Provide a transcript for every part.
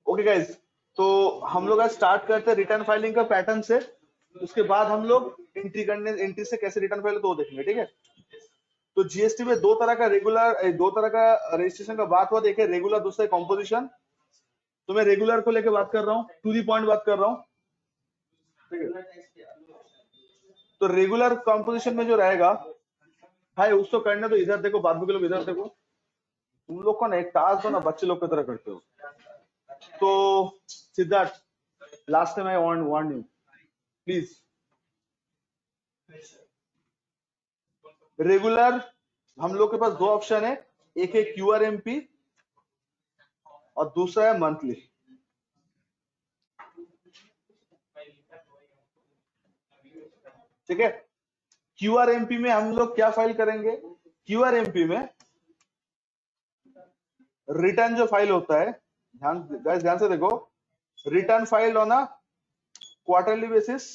Okay guys, तो हम लोग आज स्टार्ट करते हैं रिटर्न फाइलिंग का पैटर्न से। उसके बाद हम लोग एंट्री से कैसे रिटर्न फाइल तो वो देखेंगे, ठीक है। तो जीएसटी में दो तरह का रजिस्ट्रेशन का बात हुआ, देखे रेगुलर, दूसरा कॉम्पोजिशन। तो मैं रेगुलर को लेकर बात कर रहा हूँ, टू दी पॉइंट बात कर रहा हूँ, ठीक है। तो रेगुलर कॉम्पोजिशन में जो रहेगा भाई, उसको करने तो इधर देखो, बाद के लोग इधर देखो, तुम लोग को ना एक टास्क दो ना, बच्चे लोग की तरह करते हो। तो Siddharth, last time I want you, please regular हम लोग के पास दो ऑप्शन है, एक है क्यूआरएमपी और दूसरा है मंथली। ठीक है, क्यूआरएमपी में हम लोग क्या फाइल करेंगे? क्यूआरएमपी में रिटर्न जो फाइल होता है, ध्यान से देखो, return file on a quarterly basis,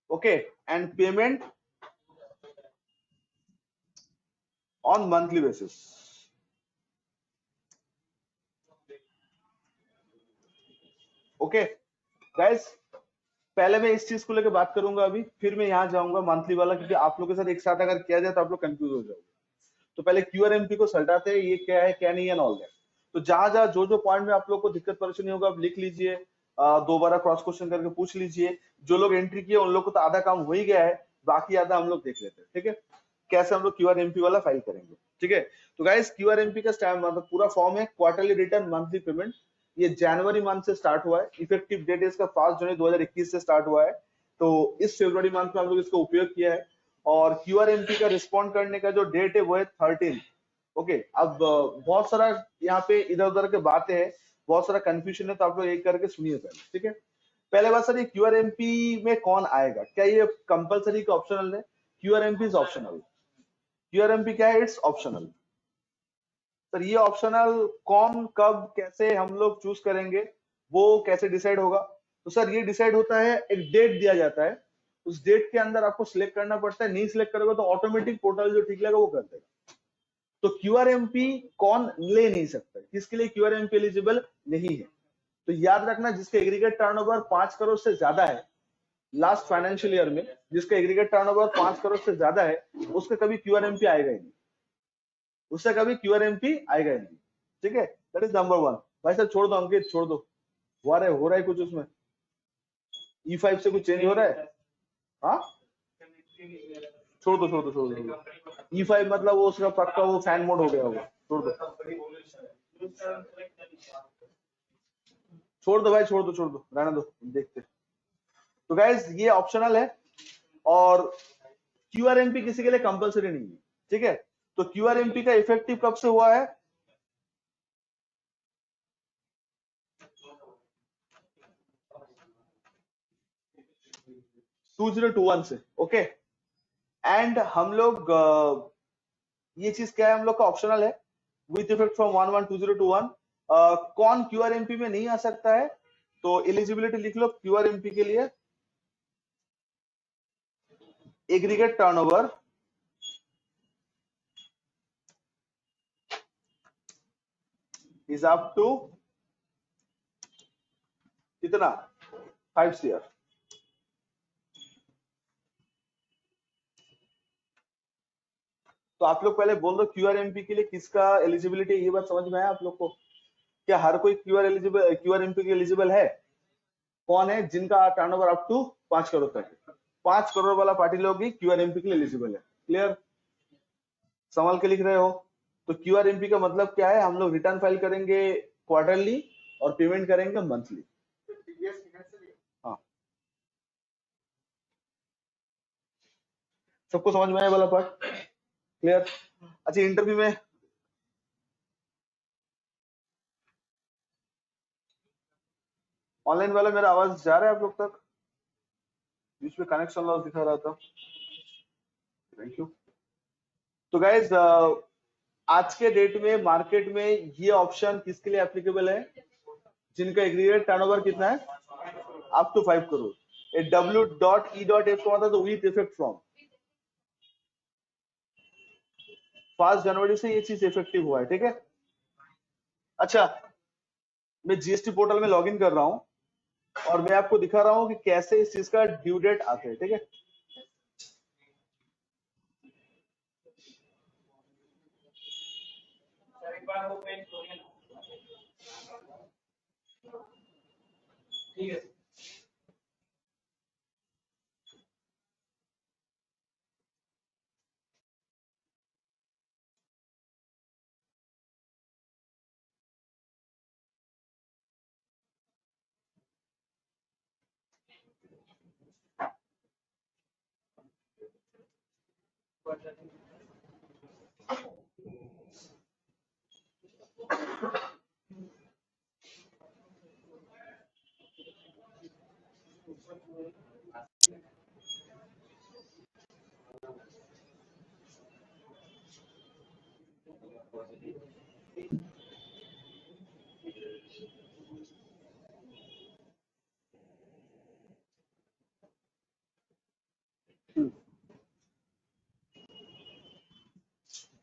okay, and payment on monthly basis. Okay guys, पहले मैं इस चीज को लेकर बात करूंगा अभी, फिर मैं यहाँ जाऊंगा मंथली वाला, क्योंकि आप लोग के साथ एक साथ अगर किया जाए तो आप लोग कंफ्यूज हो जाओगे। तो पहले क्यूआरएमपी को सल्टाते हैं, ये क्या है क्या नहीं है, ऑल दैट। तो जहां जहां जो पॉइंट में आप लोग को दिक्कत परेशानी होगा, आप लिख लीजिए, दोबारा क्रॉस क्वेश्चन करके पूछ लीजिए। जो लोग एंट्री किए उन लोग को तो आधा काम हो ही गया है, बाकी आधा हम लोग देख लेते हैं, ठीक है, कैसे हम लोग क्यूआरएमपी वाला फाइल करेंगे, ठीक है। तो गाइस, क्यूआरएमपी का स्टैम्प मतलब पूरा फॉर्म है क्वार्टरली रिटर्न मंथली पेमेंट। ये जनवरी मंथ से स्टार्ट हुआ है, इफेक्टिव डेट इसका 5 जनवरी 2021 से स्टार्ट हुआ है। तो इस फरवरी मंथ में हम लोग इसका उपयोग किया है। और क्यूआरएमपी का रिस्पॉन्ड करने का जो डेट है वो है 13। ओके, अब बहुत सारा यहाँ पे इधर उधर के बातें हैं, बहुत सारा कंफ्यूजन है, तो आप लोग एक करके सुनिए पहले, ठीक है। पहले बात सर, ये क्यूआरएमपी में कौन आएगा? क्या ये कंपलसरी का ऑप्शनल है? QRMP is optional. क्यूआरएमपी क्या है? It's optional. सर ये ऑप्शनल कौन कब कैसे हम लोग चूज करेंगे, वो कैसे डिसाइड होगा? तो सर ये डिसाइड होता है, एक डेट दिया जाता है, उस डेट के अंदर आपको सिलेक्ट करना पड़ता है। नहीं सिलेक्ट करोगे तो ऑटोमेटिक पोर्टल जो ठीक लगेगा वो कर देगा। तो क्यूआरएमपी कौन ले नहीं सकता, किसके लिए क्यूआरएमपी एलिजिबल नहीं है? तो याद रखना, जिसका एग्रीगेट टर्नओवर 5 करोड़ से ज्यादा है लास्ट फाइनेंशियल ईयर में, जिसका एग्रीगेट टर्नओवर 5 करोड़ से ज्यादा है, उसका कभी क्यूआरएमपी आएगा ही नहीं, उससे कभी क्यूआरएमपी आएगा ही नहीं, ठीक है। That is number 1। भाई साहब छोड़ दो, अंकित छोड़ दो, हो रहा है कुछ उसमें, E5 से कुछ चेंज हो रहा है? हाँ, छोड़ दो। E5 मतलब वो उसका पक्का वो फैन मोड हो गया होगा, छोड़ दो भाई, छोड़ दो, रहने दो, देखते। तो गाइस, ये ऑप्शनल है और क्यूआरएमपी किसी के लिए कंपलसरी नहीं है, ठीक है। तो क्यूआरएमपी का इफेक्टिव कब से हुआ है? (2021) से, ओके। एंड हम लोग ये चीज क्या है, हम लोग का ऑप्शनल है, विथ इफेक्ट फ्रॉम 1/1/2021। कौन क्यूआरएमपी में नहीं आ सकता है? तो एलिजिबिलिटी लिख लो क्यूआरएमपी के लिए, aggregate turnover is up to कितना? 5 CR। तो आप लोग पहले बोल दो क्यूआरएमपी के लिए किसका एलिजिबिलिटी, ये बात समझ में आया आप लोग को? क्या हर कोई क्यूआरएमपी के एलिजिबल है? कौन है जिनका टर्नओवर अप टू 5 करोड़ तक है? 5 करोड़ वाला पार्टी लोग ही क्यूआरएमपी के लिए एलिजिबल है। क्लियर? संभाल के लिख रहे हो? तो क्यूआरएमपी का मतलब क्या है, हम लोग रिटर्न फाइल करेंगे क्वार्टरली और पेमेंट करेंगे मंथली। हाँ, सबको समझ में आया वाला पार्ट? क्लियर? अच्छा, इंटरव्यू में ऑनलाइन वाला मेरा आवाज जा रहा है आप लोग तक? बीच में कनेक्शन लॉस दिखा रहा था, थैंक यू। तो गाइज, आज के डेट में मार्केट में ये ऑप्शन किसके लिए एप्लीकेबल है? जिनका एग्रीगेट टर्नओवर कितना है? Up to 5 crore. A W.E.F का मतलब तो विथ इफेक्ट फ्रॉम 5 जनवरी से ये चीज इफेक्टिव हुआ है, ठीक है। अच्छा, मैं जीएसटी पोर्टल में लॉगिन कर रहा हूं और मैं आपको दिखा रहा हूं कि कैसे इस चीज का ड्यू डेट आते हैं, ठीक है।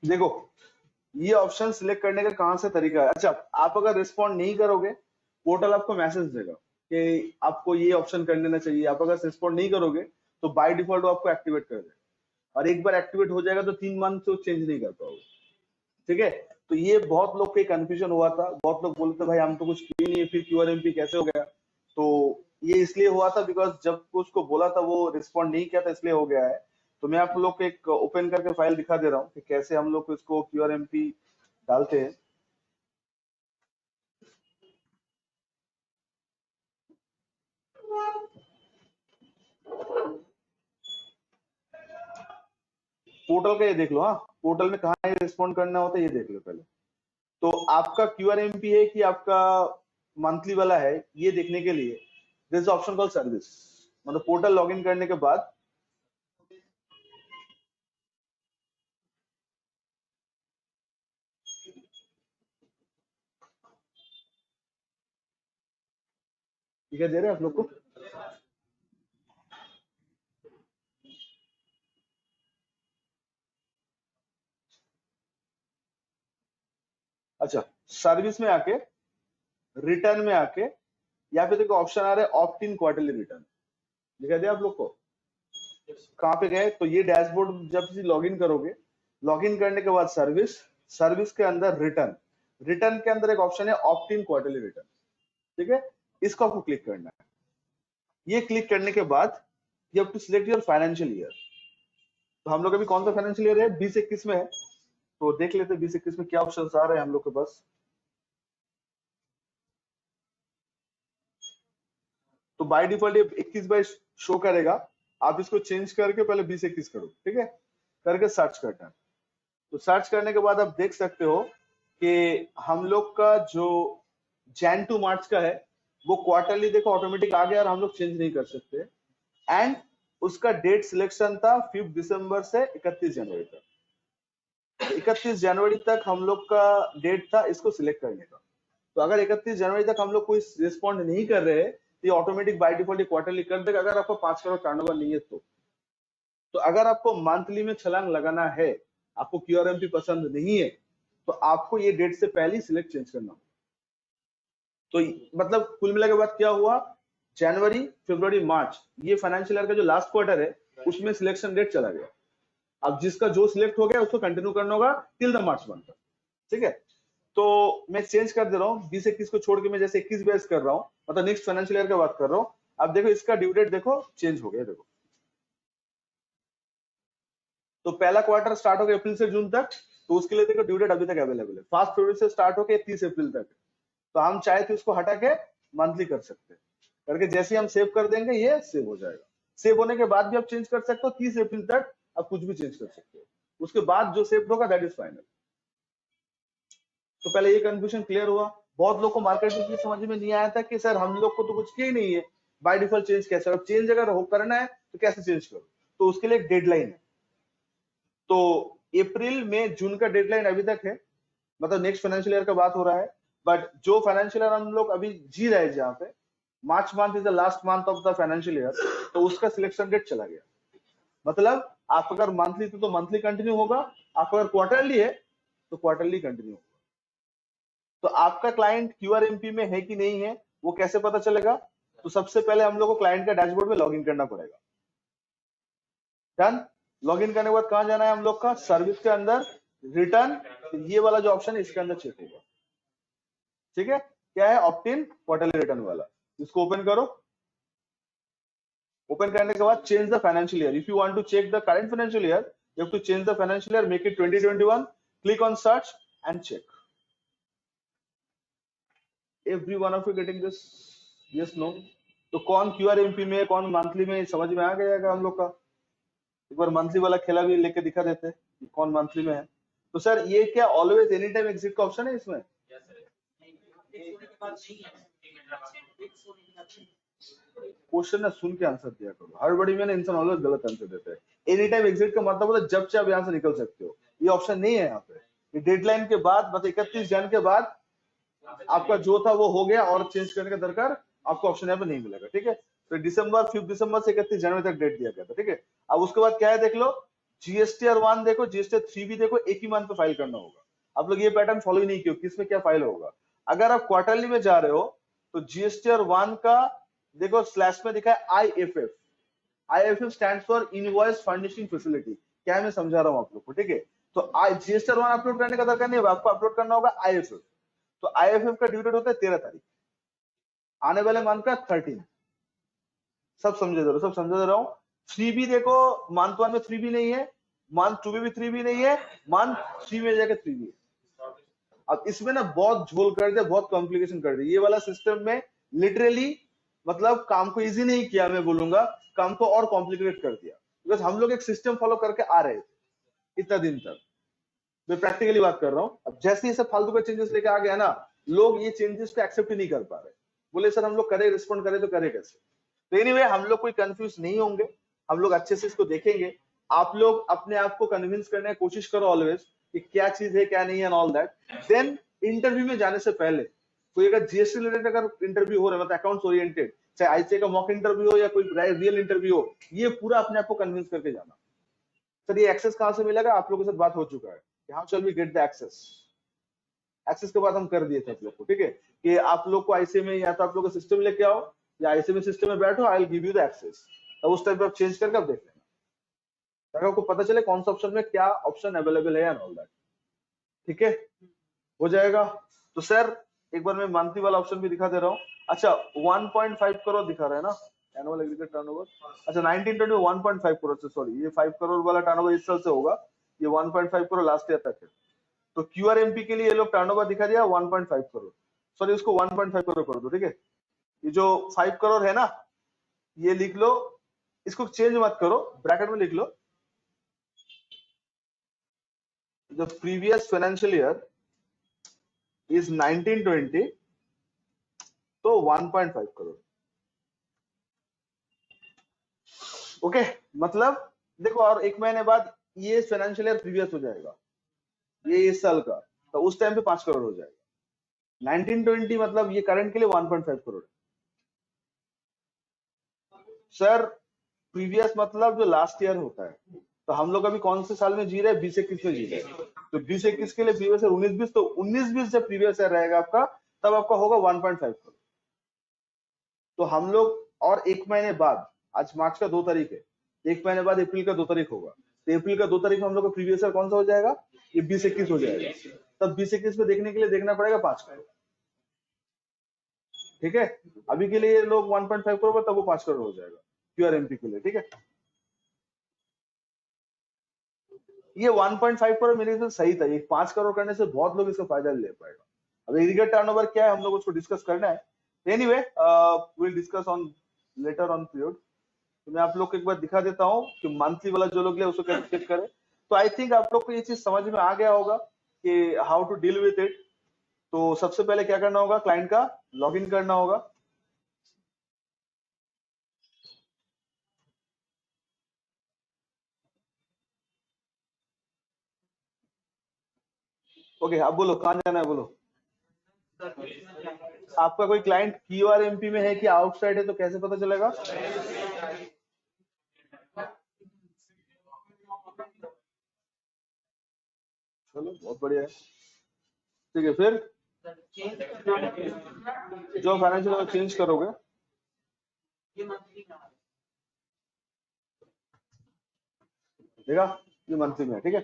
देखो, ये ऑप्शन सिलेक्ट करने का कहां से तरीका है। अच्छा, आप अगर रिस्पॉन्ड नहीं करोगे, पोर्टल आपको मैसेज देगा कि आपको ये ऑप्शन कर लेना चाहिए। आप अगर रिस्पॉन्ड नहीं करोगे तो बाय डिफॉल्ट वो आपको एक्टिवेट कर देगा, और एक बार एक्टिवेट हो जाएगा तो 3 मंथ से चेंज नहीं कर पाओगे, ठीक है। तो ये बहुत लोग के कंफ्यूजन हुआ था, बहुत लोग बोलते भाई हम तो कुछ किए नहीं है, फिर क्यूआरएमपी कैसे हो गया। तो ये इसलिए हुआ था बिकॉज जब उसको बोला था वो रिस्पॉन्ड नहीं किया था, इसलिए हो गया है। तो मैं आप लोग को एक ओपन करके फाइल दिखा दे रहा हूँ कि कैसे हम लोग इसको क्यूआरएमपी डालते हैं। पोर्टल का ये देख लो, हाँ पोर्टल में कहाँ रिस्पॉन्ड करना होता है ये देख लो पहले। तो आपका क्यूआरएमपी है कि आपका मंथली वाला है, ये देखने के लिए दिस ऑप्शन कॉल सर्विस, मतलब पोर्टल लॉगिन करने के बाद दिखाई दे रहा है आप लोग को। अच्छा, सर्विस में आके, रिटर्न में आके, या फिर देखो ऑप्शन आ रहा है ऑप्ट इन क्वार्टरली रिटर्न, दिखाई दे आप लोग को। कहाँ पे गए, तो ये डैशबोर्ड जब से लॉगिन करोगे, लॉगिन करने के बाद सर्विस, सर्विस के अंदर रिटर्न, रिटर्न के अंदर एक ऑप्शन है ऑप्ट इन क्वार्टरली रिटर्न, ठीक है। इसको आपको क्लिक करना है। ये क्लिक करने के बाद you have to select your financial year. तो हम लोग अभी कौन सा फाइनेंशियल ईयर है, 2021 में है। तो देख लेते हैं 2021 में क्या ऑप्शन आ रहे हैं हम लोग के पास। तो बाय डिफॉल्ट ये 21/22 शो करेगा। आप इसको चेंज करके पहले 2021 करो, ठीक है, करके सर्च करना है। तो सर्च करने के बाद आप देख सकते हो कि हम लोग का जो जैन टू मार्च का है वो क्वार्टरली देखो ऑटोमेटिक आ गया और हम लोग चेंज नहीं कर सकते। एंड उसका डेट सिलेक्शन था 5 दिसंबर से 31 जनवरी तक। 31 जनवरी तक हम लोग का डेट था इसको सिलेक्ट करने का। तो अगर 31 जनवरी तक हम लोग कोई रिस्पॉन्ड नहीं कर रहे तो ये ऑटोमेटिक बाय डिफॉल्ट क्वार्टरली कर देगा, अगर आपको 5 करोड़ टर्नओवर नहीं है तो अगर आपको मंथली में छलांग लगाना है, आपको क्यूआरएमपी पसंद नहीं है, तो आपको ये डेट से पहले ही सिलेक्ट चेंज करना होगा। तो मतलब कुल मिला के बाद क्या हुआ, जनवरी फरवरी मार्च ये फाइनेंशियल ईयर का जो लास्ट क्वार्टर है उसमें सिलेक्शन डेट चला गया। अब जिसका जो सिलेक्ट हो गया उसको कंटिन्यू करना होगा टिल द मार्च मंथ, ठीक है। तो मैं चेंज कर दे रहा हूँ, 2021 को छोड़ के मैं जैसे 21/22 कर रहा हूँ, मतलब नेक्स्ट फाइनेंशियल ईयर की बात कर रहा हूँ। अब देखो इसका ड्यू डेट देखो चेंज हो गया, देखो तो पहला क्वार्टर स्टार्ट हो गया अप्रैल से जून तक, तो उसके लिए देखो ड्यू डेट अभी तक अवेलेबल है, 1 फरवरी से स्टार्ट होकर 30 अप्रैल तक। तो हम चाहे तो इसको हटा के मंथली कर सकते हैं, करके जैसे हम सेव कर देंगे ये सेव हो जाएगा। सेव होने के बाद भी आप चेंज कर सकते हो, 30 अप्रैल तक आप कुछ भी चेंज कर सकते हो, उसके बाद जो सेव होगा दैट इज फाइनल। तो पहले ये कंफ्यूजन क्लियर हुआ। बहुत लोग को मार्केट में समझ में नहीं आया था कि सर हम लोग को तो कुछ किया ही नहीं है, बाय डिफॉल्ट चेंज कैसे, अब चेंज अगर हो करना है तो कैसे चेंज करो। तो उसके लिए एक डेडलाइन है। तो अप्रैल में जून का डेडलाइन अभी तक है, मतलब नेक्स्ट फाइनेंशियल ईयर का बात हो रहा है। बट जो फाइनेंशियल ईयर हम लोग अभी जी रहे हैं जहाँ पे March month is the last month of the financial year, तो उसका सिलेक्शन डेट चला गया। मतलब आप अगर मंथली तो मंथली कंटिन्यू होगा, आप अगर क्वार्टरली है तो क्वार्टरली कंटिन्यू होगा। तो आपका क्लाइंट क्यूआरएमपी में है कि नहीं है वो कैसे पता चलेगा? तो सबसे पहले हम लोग को क्लाइंट का डैशबोर्ड में लॉगिन करना पड़ेगा। डन। लॉगिन करने के बाद कहां जाना है हम लोग का? सर्विस के अंदर रिटर्न, ये वाला जो ऑप्शन है इसके अंदर चेक होगा। ठीक है, क्या है? ऑप्ट-इन क्वार्टरली रिटर्न वाला। इसको ओपन करो। ओपन करने के बाद change the financial year. If you want to check the current financial year, you have to change the financial year, make it 2021, click on search and check. Every one of you getting this? Yes, no? तो कौन QRMP में है, कौन monthly में, समझ में आ गया हम लोग का? एक बार मंथली वाला खेला भी लेके दिखा देते हैं कि कौन मंथली में है। तो सर ये क्या ऑलवेज एनी टाइम एग्जिट का ऑप्शन है इसमें? क्वेश्चन ना सुन के आंसर दिया करो। हड़बड़ी में ना इंसान ऑलवेज गलत आंसर देता है। एनी टाइम एग्जिट का मतलब होता है जब चाहे आप यहाँ से निकल सकते हो। ये ऑप्शन नहीं है यहाँ पे। ये डेडलाइन के बाद, मतलब 31 जन के बाद आपका जो था वो हो गया और चेंज करने का दरकार आपको ऑप्शन यहाँ पे नहीं मिलेगा। ठीक है, तो दिसंबर 5 दिसंबर से 31 जनवरी तक डेट दिया गया था। ठीक है, अब उसके बाद क्या है देख लो, जीएसटीआर 1 देखो, जीएसटीआर 3 भी देखो, एक ही मंथ पे फाइल करना होगा। आप लोग ये पैटर्न फॉलो ही नहीं किया किसमें क्या फाइल होगा। अगर आप क्वार्टरली में जा रहे हो तो जीएसटीआर 1 का देखो स्लैश में दिखा है IFF. IFF stands for invoice furnishing facility. क्या है मैं समझा रहा हूँ आप लोग को। ठीक है, तो जीएसटीआर 1 अपलोड करने का दरकार नहीं होगा, आपको अपलोड करना होगा आईएफएफ। तो आईएफएफ का ड्यू डेट होता है 13 तारीख, आने वाले मंथ का 13। सब समझे दे रहा हूँ, सब समझे दे रहा हूँ। 3 भी देखो, मंथ 1 में 3 भी नहीं है, मंथ 2 में भी 3 भी नहीं है, मंथ 3 में जाकर 3 भी है। अब इसमें ना बहुत झोल कर दिया, बहुत कॉम्प्लिकेशन कर दिया। ये वाला सिस्टम में लिटरली मतलब काम को इजी नहीं किया, मैं बोलूंगा काम को और कॉम्प्लिकेट कर दिया। बिकॉज हम लोग एक सिस्टम फॉलो करके आ रहे थे इतना दिन तक। मैं प्रैक्टिकली बात कर रहा हूँ। अब जैसे ये सब फालतू का चेंजेस लेके आ गया ना, लोग ये चेंजेस को एक्सेप्ट ही नहीं कर पा रहे। बोले सर हम लोग करे, रिस्पॉन्ड करें तो करे कैसे? तो एनीवे हम लोग कोई कंफ्यूज नहीं होंगे, हम लोग अच्छे से इसको देखेंगे। आप लोग अपने आप को कन्विंस करने की कोशिश करो ऑलवेज कि क्या चीज है क्या नहीं है and all that. Then interview में जाने से पहले कोई अगर जीएसटी रिलेटेड अगर इंटरव्यू हो रहा है, मतलब अकाउंट्स ओरिएंटेड, चाहे आईसीए का मॉक इंटरव्यू हो या कोई रियल इंटरव्यू हो, ये पूरा अपने आप को कन्विंस करके जाना। सर ये एक्सेस कहां से मिलेगा? आप लोगों के साथ बात हो चुका है, how shall we get the access. Access के बाद हम कर दिए थे आप लोग को। ठीक है, कि आप लोग को आईसीए में या तो आप लोग को सिस्टम लेके आओ या आईसीए में सिस्टम में बैठो, I will give you the access. तब उस टाइम पे आप चेंज करके आप देख लेना, ताकि आपको पता चले कौन सा ऑप्शन में क्या ऑप्शन अवेलेबल है एंड ऑल दैट। ठीक है, हो जाएगा। तो सर एक बार मैं मंथली वाला ऑप्शन भी दिखा दे रहा हूँ। अच्छा 1.5 करोड़ दिखा रहा है ना एनुअल एग्रीगेट टर्नओवर। अच्छा 1920 में 1.5 करोड़ से, सॉरी ये 5 करोड़ वाला टर्नओवर इस साल से होगा, ये 1.5 करोड़ लास्ट ईयर तक है। तो क्यूआरएमपी के लिए ये लोग टर्नओवर दिखा दिया 1.5 करोड़, सॉरी उसको 1.5 करोड़ कर दो। ठीक है, ये जो 5 करोड़ है ना ये लिख लो, इसको चेंज मत करो, ब्रैकेट में लिख लो the previous financial year is 1920, तो 1.5 करोड़। ओके, मतलब देखो और एक महीने बाद ये फाइनेंशियल ईयर प्रीवियस हो जाएगा, ये इस साल का, तो उस टाइम पे 5 करोड़ हो जाएगा। 1920 मतलब ये करंट के लिए 1.5 करोड़। सर प्रीवियस मतलब जो लास्ट ईयर होता है, तो हम लोग अभी कौन से साल में जी रहे हैं? 2021 में जी रहे हैं। तो 2021 के लिए प्रीवियस ईयर 19-20, तो 19-20 जब प्रीवियस ईयर रहेगा आपका, तब आपका होगा 1.5 करोड़। तो हम लोग और एक महीने बाद, आज मार्च का 2 तारीख है, एक महीने बाद अप्रैल का 2 तारीख होगा, तो अप्रैल का 2 तारीख में हम लोग का प्रीवियस ईयर कौन सा हो जाएगा? ये 2021 हो जाएगा। तब 2021 में देखने के लिए देखना पड़ेगा 5 करोड़। ठीक है, अभी के लिए ये लोग 1.5 करोड़, तब वो 5 करोड़ हो जाएगा क्यूआरएमपी के लिए। ठीक है, ये 1.5 करोड़ मेरे हिसाब से सही था। ये 5 करोड़ करने से बहुत लोग इसका फायदा ले पाएगा। अब एग्रीगेट टर्नओवर क्या है हम लोग उसको डिस्कस करना है। Anyway will discuss on later on period. तो मैं आप लोग को एक बार दिखा देता हूँ कि मंथली वाला जो लोग ले उसको कैसे चेक करें। तो आई थिंक आप लोग को ये चीज समझ में आ गया होगा कि how to deal with it. तो सबसे पहले क्या करना होगा, क्लाइंट का लॉगिन करना होगा। ओके, अब बोलो कहाँ जाना है, बोलो। आपका कोई क्लाइंट क्यूआरएमपी में है कि आउटसाइड है, तो कैसे पता चलेगा? चलो बहुत बढ़िया है। ठीक है, फिर जो फाइनेंशियल चेंज करोगे देखा, ये मंथली में है, ठीक है।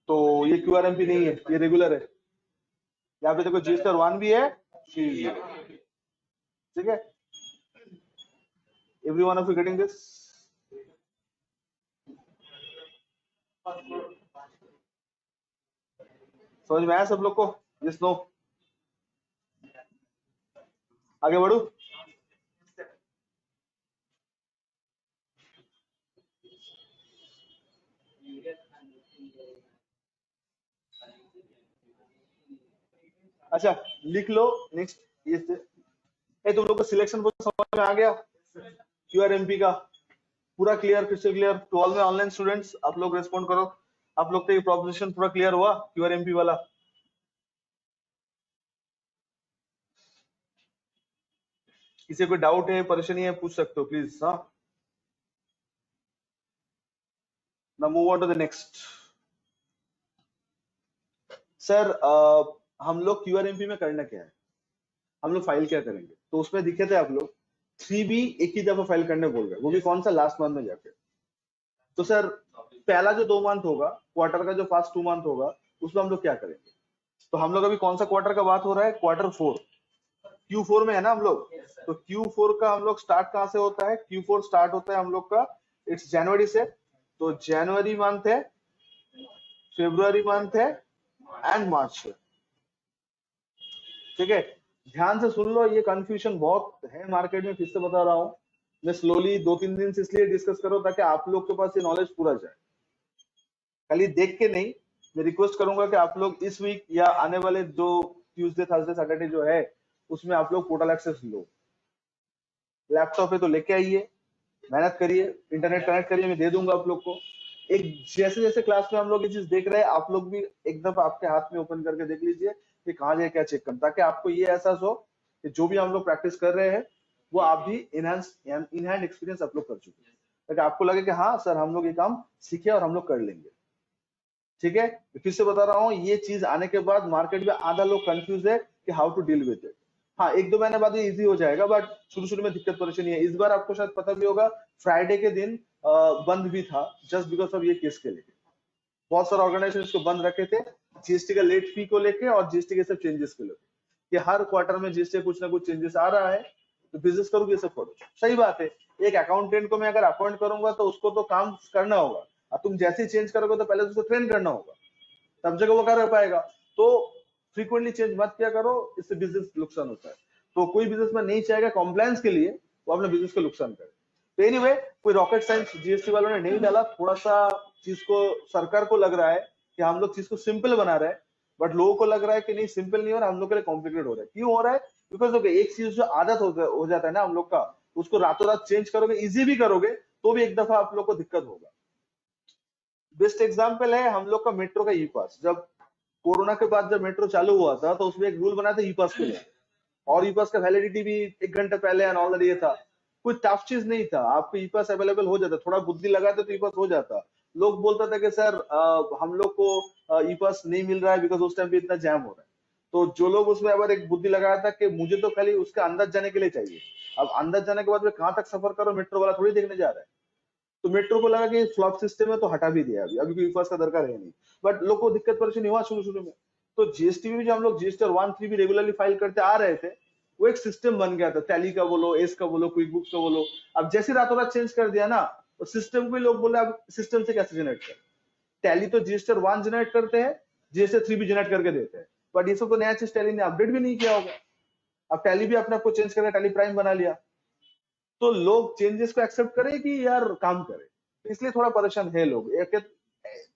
तो ये क्यूआरएमपी नहीं है, ये रेगुलर है। यहाँ पे देखो जीएसटी 1 भी है, ठीक है। Every one of you getting this? समझ में आया सब लोग को? Yes no? आगे बढ़ू? अच्छा लिख लो नेक्स्ट। ये तुम लोग को सिलेक्शन समझ में आ गया? क्यूआरएमपी का पूरा clear, crystal clear to all my online students? आप लोग रेस्पॉन्ड करो। आप लोग का ये प्रोपोजिशन पूरा क्लियर हुआ क्यूआरएमपी वाला? किसी कोई डाउट है, परेशानी है, पूछ सकते हो प्लीज। हाँ, now move on to the next. Sir हम लोग क्यूआरएमपी में करना क्या है, हम लोग फाइल क्या करेंगे? तो उसमें दिखे थे आप लोग 3B एक ही दफा फाइल करने बोल रहे, वो भी कौन सा? लास्ट मंथ में जाके। तो सर पहला जो 2 मंथ होगा, क्वार्टर का जो फर्स्ट 2 मंथ होगा, उसमें हम लोग क्या करेंगे? तो हम लोग अभी कौन सा क्वार्टर का बात हो रहा है? क्वार्टर 4, Q4 में है ना हम लोग। तो Q4 का हम लोग स्टार्ट कहां से होता है? Q4 स्टार्ट होता है हम लोग का इट्स जनवरी से। तो जनवरी मंथ है, फरवरी मंथ है एंड मार्च है, ठीक है। ध्यान से सुन लो, ये कंफ्यूजन बहुत है मार्केट में, फिर से बता रहा हूँ मैं। स्लोली 2-3 दिन से इसलिए डिस्कस करो ताकि आप लोग के पास ये नॉलेज पूरा जाए, खाली देख के नहीं। मैं रिक्वेस्ट करूंगा कि आप लोग इस वीक या आने वाले जो ट्यूसडे थर्सडे सैटरडे जो है, उसमें आप लोग पोर्टल एक्सेस लो। लैपटॉप है तो लेके आइए, मेहनत करिए, इंटरनेट कनेक्ट करिए, मैं दे दूंगा आप लोग को। एक जैसे जैसे क्लास में हम लोग ये चीज देख रहे हैं, आप लोग भी एक दफा आपके हाथ में ओपन करके देख लीजिए कि कहाँ जाए क्या चेक करना, ताकि आपको ये एहसास हो कि जो भी हम लोग प्रैक्टिस कर रहे हैं वो आप भी इन हैंड एक्सपीरियंस आप लोग कर चुके हैं, ताकि आपको लगे कि हाँ सर हम लोग ये काम सीखे और हम लोग कर लेंगे, ठीक है। फिर से बता रहा हूँ, ये चीज आने के बाद मार्केट में आधा लोग कंफ्यूज है कि how to deal with it. हाँ 1-2 महीने बाद ये इजी हो जाएगा, बट शुरू शुरू में दिक्कत परेशानी है। इस बार आपको शायद पता भी होगा, फ्राइडे के दिन बंद भी था जस्ट बिकॉज ऑफ ये केस के लेके। बहुत सारे ऑर्गेनाइजेशन इसको बंद रखे थे जीएसटी का लेट फी को लेके और जीएसटी के सब चेंजेस के लेके, कि हर क्वार्टर में जीएसटी कुछ ना कुछ चेंजेस आ रहा है, तो बिजनेस करोगे ये सब करो। सही बात है, एक अकाउंटेंट को मैं अगर अपॉइंट करूंगा तो उसको तो काम करना होगा, और तुम जैसे ही चेंज करोगे तो पहले उसको ट्रेन करना होगा, तब जगह वो कर पाएगा। तो फ्रीक्वेंटली चेंज मत किया करो, इससे बिजनेस नुकसान होता है। तो कोई बिजनेसमैन नहीं चाहेगा कॉम्प्लायंस के लिए वो अपने बिजनेस को नुकसान करे। तो एनीवे, कोई रॉकेट साइंस जीएसटी वालों ने नहीं डाला, थोड़ा सा चीज को सरकार को लग रहा है कि हम लोग चीज को सिंपल बना रहे हैं, बट लोगों को लग रहा है कि नहीं सिंपल नहीं हो रहा, हम लोग के लिए कॉम्प्लिकेटेड हो रहा है। क्यों हो रहा है? बिकॉज एक चीज जो आदत हो जाता है ना हम लोग का, उसको रातों रात चेंज करोगे, इजी भी करोगे तो भी एक दफा आप लोग को दिक्कत होगा। बेस्ट एग्जाम्पल है हम लोग का मेट्रो का ई पास। जब कोरोना के बाद जब मेट्रो चालू हुआ था तो उसमें एक रूल बना था ई पास के लिए, और ई पास का वैलिडिटी भी 1 घंटे पहले एंड ऑल ये था। कोई टफ चीज नहीं था, आपको ई पास अवेलेबल हो जाता, थोड़ा बुद्धि लगाते तो ई पास हो जाता। लोग बोलता था कि सर हम लोग को ई पास नहीं मिल रहा है बिकॉज उस टाइम पे इतना जैम हो रहा है। तो जो लोग उसमें अगर एक बुद्धि लगाया था कि मुझे तो खाली उसके अंदर जाने के लिए चाहिए, अब अंदर जाने के बाद में कहाँ तक सफर करो मेट्रो वाला थोड़ी देखने जा रहा है। तो मेट्रो को लगा कि फ्लॉप सिस्टम है तो हटा भी दिया, अभी कोई फर्स्ट का दरकार है नहीं, बट लोग को दिक्कत परेशानी हुआ शुरू शुरू में। तो जीएसटी में भी जो हम लोग जीएसटी और 1-3 भी रेगुलरली फाइल करते आ रहे थे, वो एक सिस्टम बन गया था, टैली का बोलो, एस का बोलो, क्विक बुक्स का बोलो। अब जैसे रातों रात चेंज कर दिया ना, तो सिस्टम को लोग बोले अब सिस्टम से कैसे जनरेट कर। टैली तो जीएसटी 1 जनरेट करते हैं, जीएसटी 3 भी जनरेट करके देते हैं, बट ये सब तो नया चीज टैली ने अपडेट भी नहीं किया होगा। अब टैली भी अपने आप को चेंज करके टैली प्राइम बना लिया, तो लोग चेंजेस को एक्सेप्ट करें कि यार काम करें, इसलिए थोड़ा परेशान है लोग। एक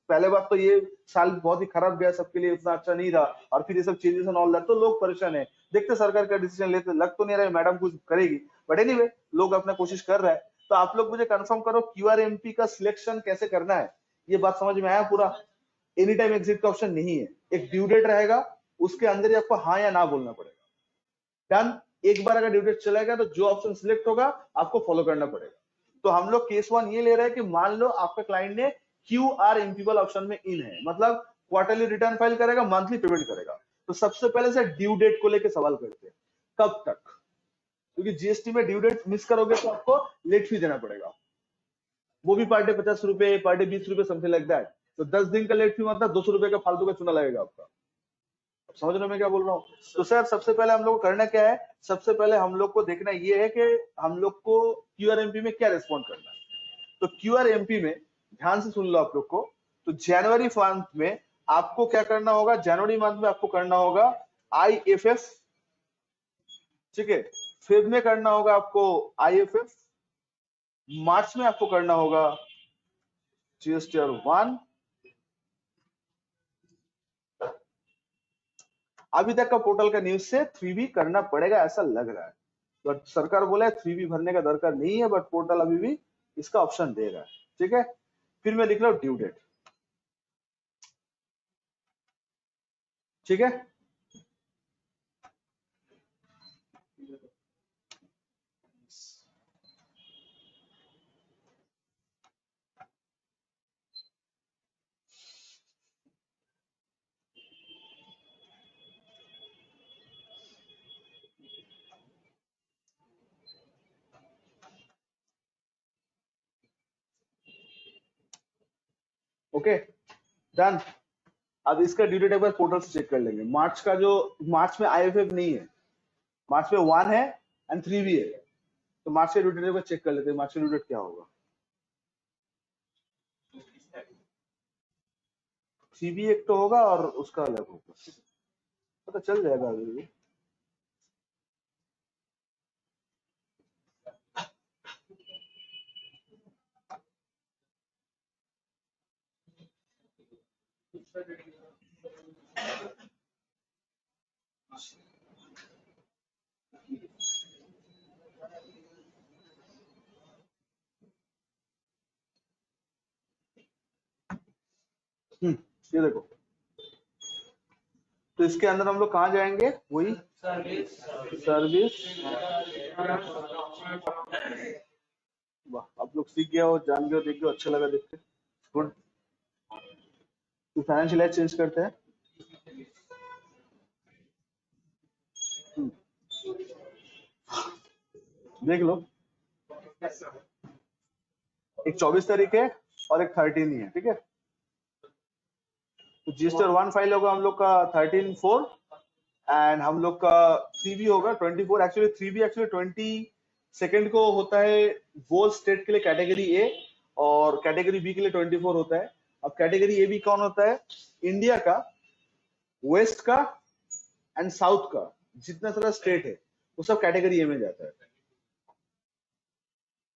पहले बात तो ये साल बहुत ही खराब गया सबके लिए, उतना अच्छा नहीं रहा, और फिर ये सब चेंजेस एंड ऑल दैट, तो लोग परेशान है। देखते सरकार का डिसीजन लेते, लग तो नहीं रहा है मैडम कुछ करेगी, बट एनीवे लोग अपना कोशिश कर रहा है। तो आप लोग मुझे कंफर्म करो क्यूआरएमपी का सिलेक्शन कैसे करना है, ये बात समझ में आया पूरा? एनी टाइम एग्जिट का ऑप्शन नहीं है, एक ड्यू डेट रहेगा, उसके अंदर ही आपको हाँ या ना बोलना पड़ेगा। डन। एक बार अगर ड्यू डेट चला गया तो जो ऑप्शन सिलेक्ट होगा आपको फॉलो करना पड़ेगा। तो हम लोग केस 1 ये ले रहे हैं कि मान लो आपका क्लाइंट ने क्यूआरएमपी वाला ऑप्शन में इन है, मतलब क्वार्टरली रिटर्न फाइल करेगा, मंथली पेमेंट करेगा। तो सबसे पहले सर ड्यू डेट को लेके सवाल करते हैं, कब तक, क्योंकि जीएसटी में ड्यू डेट मिस करोगे तो आपको लेट फी देना पड़ेगा, वो भी पर डे 50 रुपए, पर डे 20 रुपए, समथिंग लाइक दैट। तो 10 दिन का लेट फी मतलब 200 रुपए का फालतू का चूना लगेगा आपका। समझ रहे हो मैं क्या बोल रहा हूँ? तो सर सबसे पहले हम लोग को करना क्या है, सबसे पहले हम लोग को देखना ये है कि हम लोग को क्यूआरएमपी में क्या रिस्पॉन्ड करना है। तो क्यूआरएमपी में ध्यान से सुन लो आप लोग को, तो जनवरी मंथ में आपको क्या करना होगा, जनवरी मंथ में आपको करना होगा आईएफएफ, ठीक है, फेब में करना होगा आपको आईएफएफ, मार्च में आपको करना होगा जीएसटीआर 1। अभी तक का पोर्टल का न्यूज से 3B करना पड़ेगा ऐसा लग रहा है, बट सरकार बोला है 3B भरने का दरकार नहीं है, बट पोर्टल अभी भी इसका ऑप्शन दे रहा है, ठीक है। फिर मैं लिख रहा हूँ ड्यू डेट, ठीक है। Okay done. अब इसका ड्यू डेट एक बार पोर्टल से चेक कर लेंगे। मार्च का जो, मार्च में आईएफएफ नहीं है, मार्च में 1 है एंड 3B है, तो मार्च का ड्यू डेट एक बार चेक कर लेते हैं, मार्च का ड्यू डेट क्या होगा। 3B एक तो होगा और उसका अलग होगा, पता चल जाएगा अभी भी। ये देखो, तो इसके अंदर हम लोग कहाँ जाएंगे, वही सर्विस। वाह, आप लोग सीख गए हो, जान गए हो, देख गए हो, अच्छा लगा देख के, गुड। तो फाइनेंशियल एड चेंज करते हैं। देख लो, एक 24 तारीख है और एक 13 ही है, ठीक है। तो जीएसटी 1 फाइल होगा हम लोग का 13/4 एंड हम लोग का 3B होगा 24। एक्चुअली 3B एक्चुअली 22 को होता है वो स्टेट के लिए कैटेगरी ए, और कैटेगरी बी के लिए 24 होता है। अब कैटेगरी ए बी कौन होता है, इंडिया का वेस्ट का एंड साउथ का जितना सारा स्टेट है वो सब कैटेगरी ए में जाता है।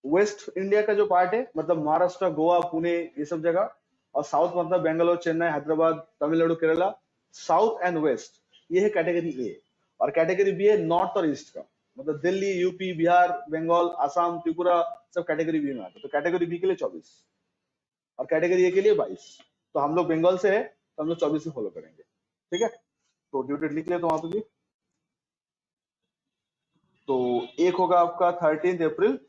वेस्ट इंडिया का जो पार्ट है मतलब महाराष्ट्र, गोवा, पुणे ये सब जगह, और साउथ मतलब Bangalore, Chennai, Hyderabad, Tamil Nadu, Kerala, south and waste, ये है कैटेगरी ए। और कैटेगरी बी है नॉर्थ और ईस्ट का, मतलब दिल्ली, यूपी, बिहार, बंगाल, असम, त्रिपुरा, सब कैटेगरी बी में आते हैं। तो कैटेगरी बी के लिए 24 और कैटेगरी ए के लिए 22। तो हम लोग बंगाल से है तो हम लोग 24 से फॉलो करेंगे, ठीक है। तो ड्यू डेट लिख ले तो वहां पे भी, तो एक होगा आपका 13 अप्रैल,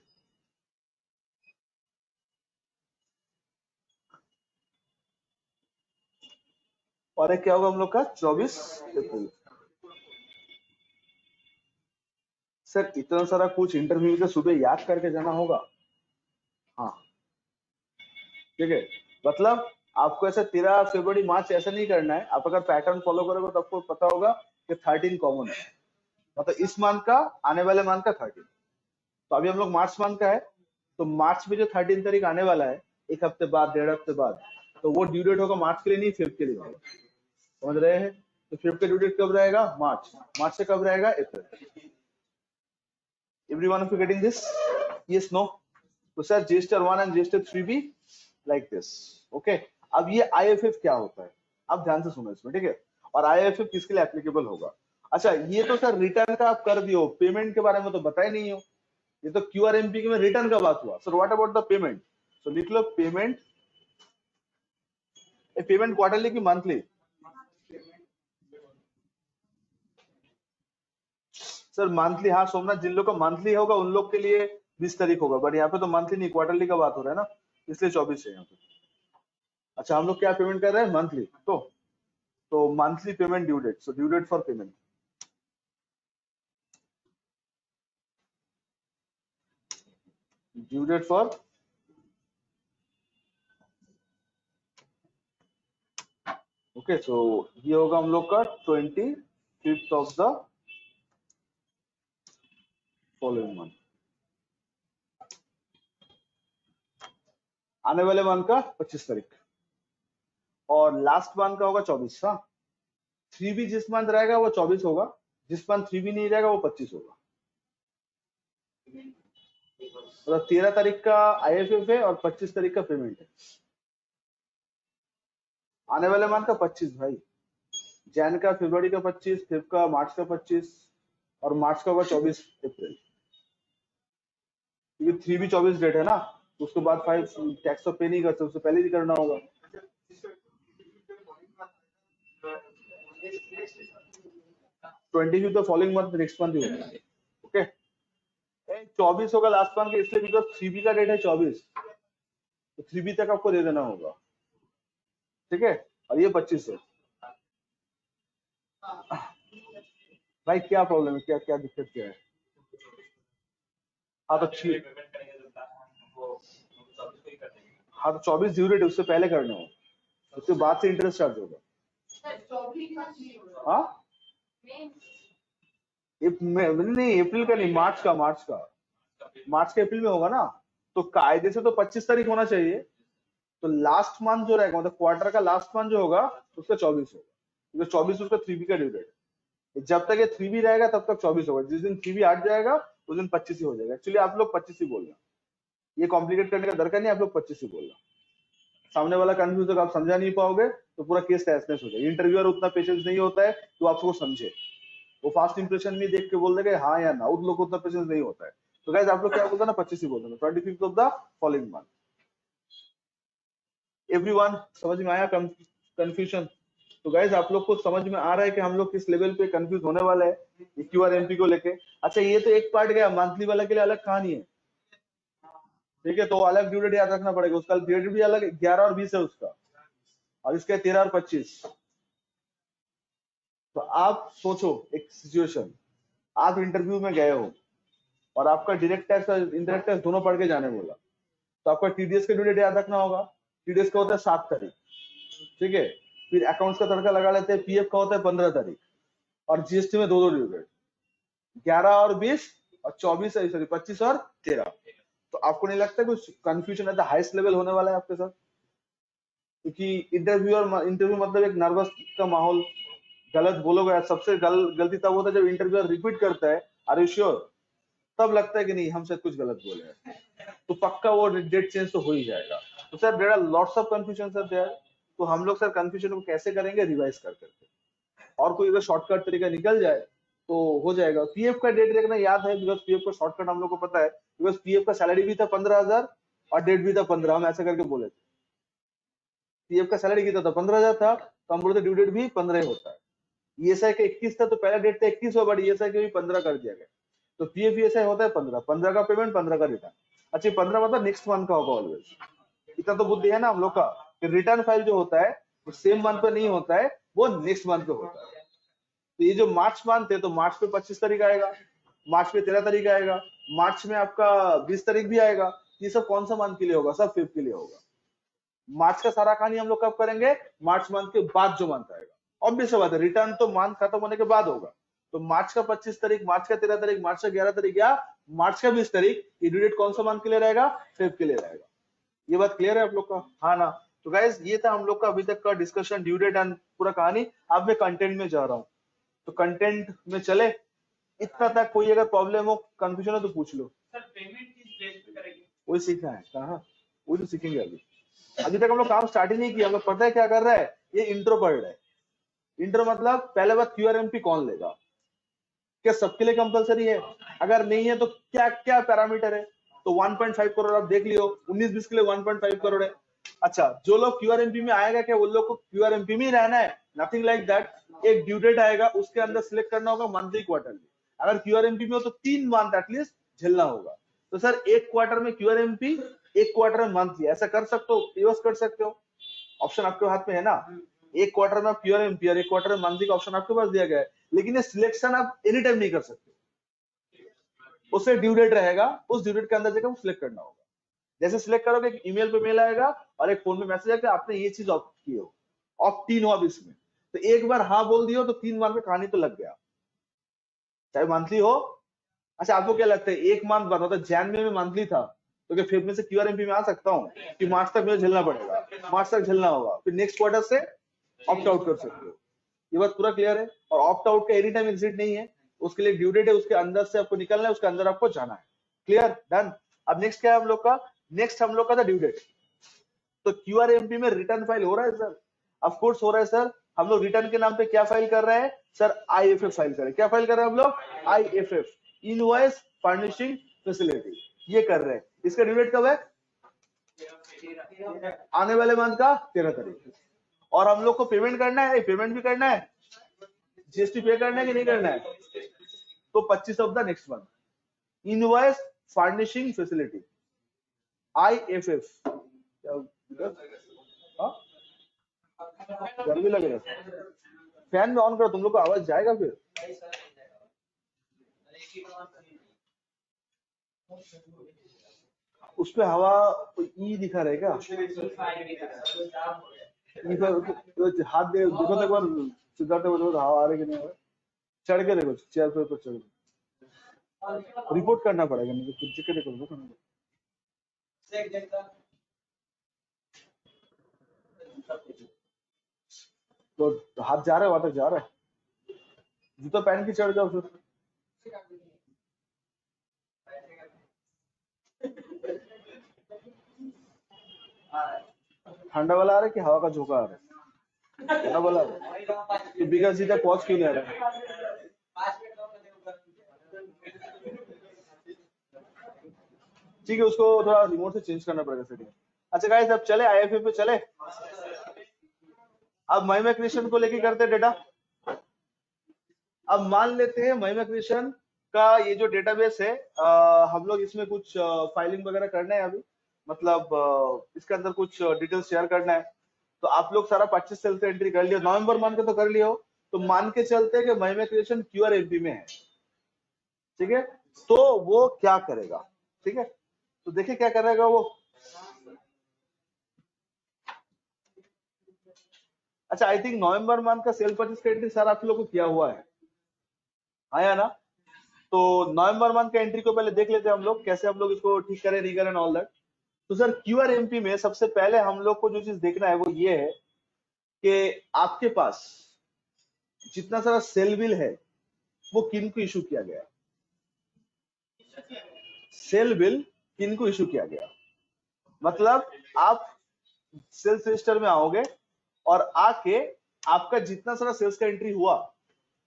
और एक क्या होगा हम लोग का 24 अप्रैल। सर इतना सारा कुछ इंटरव्यू में तो सुबह याद करके जाना होगा, हाँ ठीक है। मतलब आपको ऐसा 13 फरवरी मार्च ऐसा नहीं करना है, आप अगर पैटर्न फॉलो करोगे तो आपको पता होगा कि 13 कॉमन है, मतलब इस मंथ का आने वाले मंथ का 13। तो अभी हम लोग मार्च मंथ का है, तो मार्च में जो 13 तारीख आने वाला है, एक हफ्ते बाद, 1.5 हफ्ते बाद, तो वो ड्यू डेट होगा मार्च के लिए नहीं, फेब के लिए होगा, समझ रहे हैं। तो फेब का ड्यू डेट कब रहेगा, मार्च, मार्च से कब रहेगा, अप्रैल। Everyone of you getting this? Yes, no? तो sir GST 1 and GST 3B like this, okay? अब ये IFF क्या होता है, आप ध्यान से सुनो इसमें, ठीक है। और IFF किसके लिए एप्लीकेबल होगा। अच्छा ये तो सर रिटर्न का आप कर दियो, पेमेंट के बारे में तो बताए नहीं हो, ये तो QRMP में रिटर्न का बात हुआ। Sir what about the payment, so लिख लो पेमेंट, पेमेंट क्वार्टरली की मंथली। सर मंथली, हाँ सोमनाथ, जिन लोग का मंथली होगा उन लोग के लिए 20 तारीख होगा, बट यहाँ पे तो मंथली नहीं क्वार्टरली का बात हो रहा है ना, इसलिए 24 है यहाँ पे। अच्छा हम लोग क्या पेमेंट कर रहे हैं, मंथली। तो तो monthly payment due date, so due date for payment, due date for okay, so ये होगा हम लोग का 25th of the following month, आने वाले मंथ का 25 तारीख, और लास्ट मंथ का होगा 24। हाँ, 3B जिस मंथ रहेगा वो 24 होगा, जिस मंथ 3B नहीं रहेगा वो 25 होगा। मतलब 13 तारीख का IFF है और 25 तारीख का पेमेंट है। आने वाले मंथ का 25 भाई, जैन का फरवरी का 25, फेब का मार्च का 25, और मार्च का होगा 24 अप्रैल, क्योंकि 3B 24 डेट है ना, तो उसके बाद 5 टैक्स तो पे नहीं करते, उससे पहले ही करना होगा। 25 तो फॉलोइंग मंथ, नेक्स्ट मंथ ही होगा। ओके, 24 होगा लास्ट मंथ का, इसलिए बिकॉज 3B का डेट है 24, तो 3B तक आपको दे देना होगा, ठीक है, और ये 25 है। भाई क्या प्रॉब्लम है, क्या क्या दिक्कत क्या है? हाँ तो हाँ तो 24 ड्यू डेट, उससे पहले करना हो, उसके बाद से इंटरेस्ट चार्ज होगा। हाँ, नहीं अप्रैल का नहीं, मार्च का, मार्च का अप्रैल में होगा ना, तो कायदे से तो 25 तारीख होना चाहिए, तो लास्ट मंथ जो रहेगा, मतलब क्वार्टर का लास्ट मंथ जो होगा उसका 24 होगा, क्योंकि 24 उसका 3B का ड्यू डेट, जब तक ये 3B रहेगा तब तक 24 होगा, जिस दिन 3B हट जाएगा उस दिन 25 ही हो जाएगा। एक्चुअली आप लोग 25 ही बोल रहे हैं, ये कॉम्प्लिकेट करने का दरकार नहीं, आप लोग 25 ही बोल रहे हैं, सामने वाला कंफ्यूज होगा, आप समझा नहीं पाओगे तो पूरा केस टेस्टनेस हो जाएगा। इंटरव्यूअर उतना पेशेंस नहीं होता है तो आपको समझे, वो फास्ट इंप्रेशन में देख के बोल देगा हाँ या ना, उन लोग को उतना पेशेंस नहीं होता है। तो गाइस आप लोग क्या बोलते हैं ना, 25 ही बोलते हैं, 25th of the following month. Everyone समझ में आया कंफ्यूजन? तो गाइस आप लोग को समझ में आ रहा है कि हम लोग किस लेवल पे कंफ्यूज होने वाले हैं QRMP को लेके? अच्छा, ये तो एक पार्ट गया, मंथली वाला के लिए अलग कहानी है, ठीक है, तो अलग ड्यू डेट याद रखना पड़ेगा, उसका ड्यू डेट भी अलग 11 और 20 है उसका, और इसके 13 और 25। तो आप सोचो एक सिचुएशन, आप इंटरव्यू में गए हो और आपका डायरेक्ट टैक्स और इनडायरेक्ट टैक्स दोनों पढ़ के जाने बोला, तो आपका TDS का ड्यू डेट याद रखना होगा। TDS का होता है 7 तारीख, ठीक है, फिर अकाउंट्स का तड़का लगा लेते हैं, PF का होता है 15 तारीख, और GST में दो ड्यू डेट, 11 और 20 और 24 सॉरी 25 और 13। तो आपको नहीं लगता कुछ confusion at the highest level होने वाला है आपके साथ? क्योंकि इंटरव्यू मतलब एक नर्वस का माहौल, गलत बोलोगे, सबसे गलती तब होता है जब इंटरव्यूअर रिपीट करता है आर यू श्योर, तब लगता है कि नहीं हम शायद कुछ गलत बोले हैं, तो पक्का वो डेट चेंज तो हो ही जाएगा। तो sir there are lots of confusion sir there, तो हम लोग सर कंफ्यूजन को कैसे करेंगे, रिवाइज कर करके, और कोई अगर शॉर्टकट तरीका निकल जाए तो हो जाएगा। PF का डेट देखना याद है, बिकॉज PF का शॉर्टकट हम लोग को पता है, बिकॉज PF का सैलरी भी था 15,000 और डेट भी था 15, हम ऐसा करके बोले थे। PF का सैलरी कितना था, 15,000 था, तो हम बोलते ड्यू डेट भी 15 ही होता है। ESI का 21 था, तो पहला डेट था 21 बट ESI के भी 15 कर दिया गया, तो PF ESI होता है 15 का पेमेंट, 15 का रिटर्न। अच्छा, 15 मतलब नेक्स्ट मंथ का होगा ऑलवेज, इतना तो बुद्धि है ना हम लोग का, कि रिटर्न फाइल जो होता है वो सेम मंथ पे नहीं होता है, वो नेक्स्ट मंथ पे होता है। तो ये जो मार्च मंथ है, तो मार्च पे 25 तारीख आएगा, मार्च पे 13 तारीख आएगा, मार्च में आपका 20 तारीख भी आएगा, ये सब कौन सा मंथ के लिए होगा, सब फेब के लिए होगा। मार्च का सारा कहानी हम लोग कब करेंगे, मार्च मंथ के बाद जो मंथ आएगा, ऑब्वियस बात है, रिटर्न तो मंथ खत्म होने के बाद होगा, तो मार्च का 25 तारीख, मार्च का 13 तारीख, मार्च का 11 तारीख या मार्च का 20 तारीख, ये ड्यू डेट कौन सा मंथ के लिए रहेगा, फेब के लिए रहेगा। ये बात क्लियर है आप लोग का? हाँ ना? तो गाइस ये था हम लोग का अभी तक का डिस्कशन, ड्यू डेट एंड पूरा कहानी। अब मैं कंटेंट में जा रहा हूँ, तो कंटेंट में चले, इतना तक कोई अगर प्रॉब्लम हो, कंफ्यूजन हो तो पूछ लो। सर पेमेंट किस बेस पे करेंगे, वही सीखना है, कहाँ वही तो सीखेंगे अभी। अभी तक हम लोग काम स्टार्ट ही नहीं किया, हम लोग पता है क्या कर रहा है, ये इंट्रो पढ़ रहा है। इंट्रो मतलब पहले बात QRMP कौन लेगा, क्या सबके लिए कंपलसरी है, अगर नहीं है तो क्या क्या पैरामीटर है, तो 1.5 करोड़ आप देख लियो, 19-20 के लिए 1.5 करोड़ है। अच्छा, जो लोग QRMP में आएगा क्या, उन लोग को QRMP में ही रहना है, नथिंग लाइक दैट। एक ड्यू डेट आएगा, उसके अंदर सिलेक्ट करना होगा मंथली क्वार्टरली, अगर QRMP में हो तो 3 मंथ एटलीस्ट झेलना होगा। तो सर एक क्वार्टर में QRMP, एक क्वार्टर में मंथली, ऐसा कर सकते हो, कर सकते हो, ऑप्शन आपके हाथ में है ना, एक क्वार्टर में आप QRMP और एक क्वार्टर में मंथली का ऑप्शन आपके पास दिया गया है, लेकिन ये सिलेक्शन आप एनी टाइम नहीं कर सकते, उससे ड्यू डेट रहेगा, उस ड्यू डेट के अंदर जाकर सिलेक्ट करना होगा। जैसे सिलेक्ट करोगे एक ईमेल पे मेल आएगा और एक फोन में मैसेज आएगा आपने ये चीज ऑप्ट की हो, ऑप्ट इन हो अब इसमें, तो एक बार हाँ बोल दियो तो 3 बार में कहानी तो लग गया, चाहे मंथली हो। अच्छा आपको क्या लगता है एक मंथ बाद मतलब जनवरी में मंथली था तो क्या फेब में से QRMP में आ सकता हूँ कि मार्च तक मुझे झेलना पड़ेगा, मार्च तक झेलना होगा, फिर नेक्स्ट क्वार्टर से ऑप्ट आउट कर सकते हो। ये बात पूरा क्लियर है। और ऑप्ट आउट का एनी टाइम एग्जिट नहीं है, उसके लिए ड्यू डेट है, उसके अंदर से आपको निकलना है, उसके अंदर आपको जाना है। Clear, done. अब नेक्स्ट क्या है हम लोग का, नेक्स्ट हम लोग का था ड्यू डेट। तो QRMP में रिटर्न फाइल हो रहा है सर, ऑफ कोर्स हो रहा है सर। हम लोग रिटर्न के नाम पे क्या फाइल कर रहे हैं सर, IFF फाइल कर रहे हैं। क्या फाइल कर रहे हैं हम लोग, IFF, इनवॉइस फर्निशिंग फैसिलिटी, ये कर रहे हैं। इसका ड्यू डेट कब है, आने वाले मंथ का 13 तारीख। और हम लोग को पेमेंट करना है, पेमेंट भी करना है, GST पे करना है कि नहीं करना है, तो 25 of the next month, invoice furnishing facility IFF। गर्मी लग रहा है, फैन में ऑन करो, तुम लोग को आवाज जाएगा फिर। उस पे हवा ई दिखा रहा है क्या, तो हाथ दे देखो तो एक बार सिद्धार्थ को हवा आ रही कि नहीं आ रही, चढ़ के देखो चेयर पे ऊपर चढ़ के रिपोर्ट करना पड़ेगा, नहीं तो कुछ के देखो। तो हाथ जा रहा है, वहां तक जा रहा है, जूता पहन के चढ़ जाओ फिर। ठंडा वाला आ रहा है कि हवा का झोंका आ रहा है, ठंडा वाला तो बिगा सीधा पहुंच क्यों नहीं आ रहा है। ठीक है, उसको थोड़ा रिमोट से चेंज करना पड़ेगा सेटिंग। अच्छा गाइस अब चले IFF पे चले। अब महिमा क्रिएशन को लेके करते डेटा। अब मान लेते हैं महिमा क्रिएशन का ये जो डेटाबेस है, हम लोग इसमें कुछ फाइलिंग वगैरह करना है अभी, मतलब इसके अंदर कुछ डिटेल्स शेयर करना है। तो आप लोग सारा 25 सेल से एंट्री कर लियो, नवंबर मान के तो कर लियो, तो मान के चलते हैं कि महिमा क्रिएशन QRMP में है, ठीक है। तो वो क्या करेगा, ठीक है, तो देखिए क्या करेगा वो। अच्छा आई थिंक नवंबर मंथ का सेल परचेस का एंट्री सारा आप लोग को किया हुआ है, आया ना। तो नवंबर मंथ का एंट्री को पहले देख लेते हैं हम लोग, कैसे हम लोग इसको ठीक करें, नहीं करें, ऑल दैट। तो सर QRMP में सबसे पहले हम लोग को जो चीज देखना है वो ये है कि आपके पास जितना सारा सेल बिल है वो किन को इशू किया गया, सेल बिल किन को इशू किया गया। मतलब आप सेल्स रजिस्टर में आओगे और आके आपका जितना सारा सेल्स का एंट्री हुआ